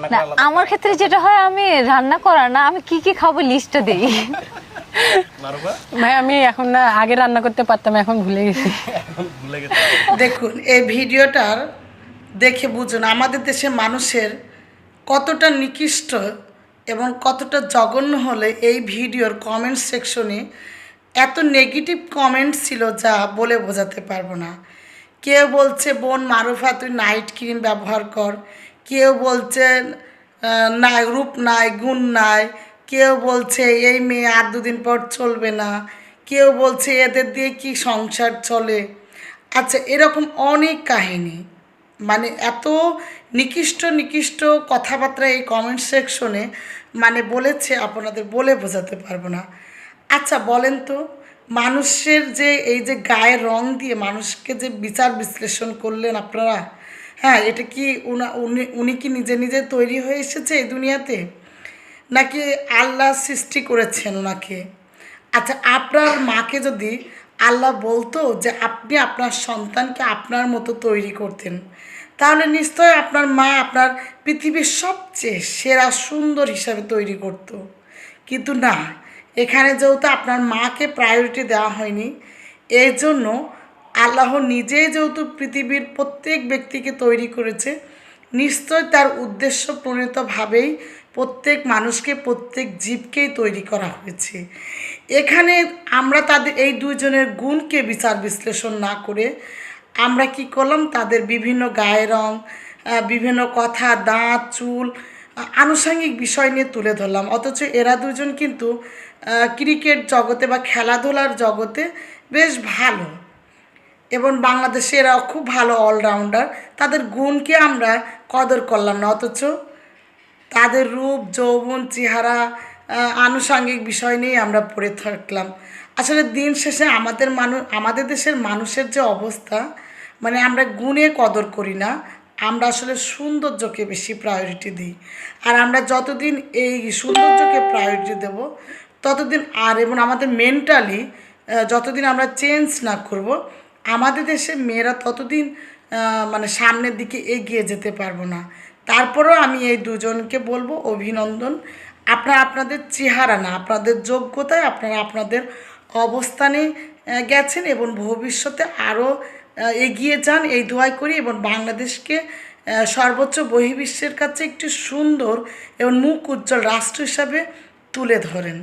না আমার ক্ষেত্রে যেটা হয় আমি রান্না করা না, আমি কি কি খাবো লিস্টটা দেই। ভাই আমি এখন না, আগে রান্না করতে পারতাম, এখন ভুলে গেছি। দেখুন এই ভিডিওটার দেখে বুঝুন আমাদের দেশের মানুষের কতটা নিকৃষ্ট এবং কতটা জঘন্য হলে এই ভিডিওর কমেন্ট সেকশনে এত নেগেটিভ কমেন্ট ছিল যা বলে বোঝাতে পারবো না। কেউ বলছে বোন মারুফা তুই নাইট ক্রিম ব্যবহার কর, কেউ বলছে না রূপ নাই গুণ নাই, কেউ বলছে এই মেয়ে আর দুদিন পর চলবে না, কেউ বলছে এদের দিয়ে কি সংসার চলে। আচ্ছা এরকম অনেক কাহিনী, মানে এত নিকৃষ্ট নিকৃষ্ট কথাবার্তা এই কমেন্ট সেকশনে মানে বলেছে আপনাদের বলে বোঝাতে পারবো না। আচ্ছা বলেন তো, মানুষের যে এই যে গায়ের রং দিয়ে মানুষকে যে বিচার বিশ্লেষণ করলেন আপনারা, হ্যাঁ এটা কি উনি কি নিজে নিজে তৈরি হয়ে এসেছে এই দুনিয়াতে, নাকি আল্লাহ সৃষ্টি করেছেন ওনাকে? আচ্ছা আপনার মাকে যদি আল্লাহ বলতো যে আপনি আপনার সন্তানকে আপনার মতো তৈরি করতেন, তাহলে নিশ্চয় আপনার মা আপনার পৃথিবীর সবচেয়ে সেরা সুন্দর হিসাবে তৈরি করত। কিন্তু না, এখানে যেহেতু আপনার মাকে প্রায়োরিটি দেওয়া হয়নি, এই জন্য আল্লাহ নিজেই যেহেতু পৃথিবীর প্রত্যেক ব্যক্তিকে তৈরি করেছে, নিশ্চয় তার উদ্দেশ্য প্রণীতভাবেই প্রত্যেক মানুষকে প্রত্যেক জীবকেই তৈরি করা হয়েছে। এখানে আমরা তাদের এই দুজনের গুণকে বিচার বিশ্লেষণ না করে আমরা কি করলাম, তাদের বিভিন্ন গায়ের রং, বিভিন্ন কথা, দাঁত, চুল, আনুষঙ্গিক বিষয় নিয়ে তুলে ধরলাম। অথচ এরা দুজন কিন্তু ক্রিকেট জগতে বা খেলাধুলার জগতে বেশ ভালো, এবং বাংলাদেশে এরাও খুব ভালো অলরাউন্ডার। তাদের গুণকে আমরা কদর করলাম না, অথচ তাদের রূপ, যৌবন, চেহারা, আনুষঙ্গিক বিষয় নিয়ে আমরা পড়ে থাকলাম। আসলে দিন শেষে আমাদের দেশের মানুষের যে অবস্থা, মানে আমরা গুণে কদর করি না, আমরা আসলে সৌন্দর্যকে বেশি প্রায়োরিটি দিই। আর আমরা যতদিন এই সৌন্দর্যকে প্রায়োরিটি দেব ততদিন, আর এবং আমাদের মেন্টালি যতদিন আমরা চেঞ্জ না করব, আমাদের দেশের মেয়েরা ততদিন মানে সামনের দিকে এগিয়ে যেতে পারবো না। তারপরেও আমি এই দুজনকে বলবো অভিনন্দন, আপনারা আপনাদের চেহারা না, আপনাদের যোগ্যতায় আপনারা আপনাদের অবস্থানে গেছেন এবং ভবিষ্যতে আরও এগিয়ে যান এই দোয়াই করি, এবং বাংলাদেশকে সর্বোচ্চ বহির্বিশ্বের কাছে একটি সুন্দর এবং মুখ উজ্জ্বল রাষ্ট্র হিসাবে তুলে ধরেন।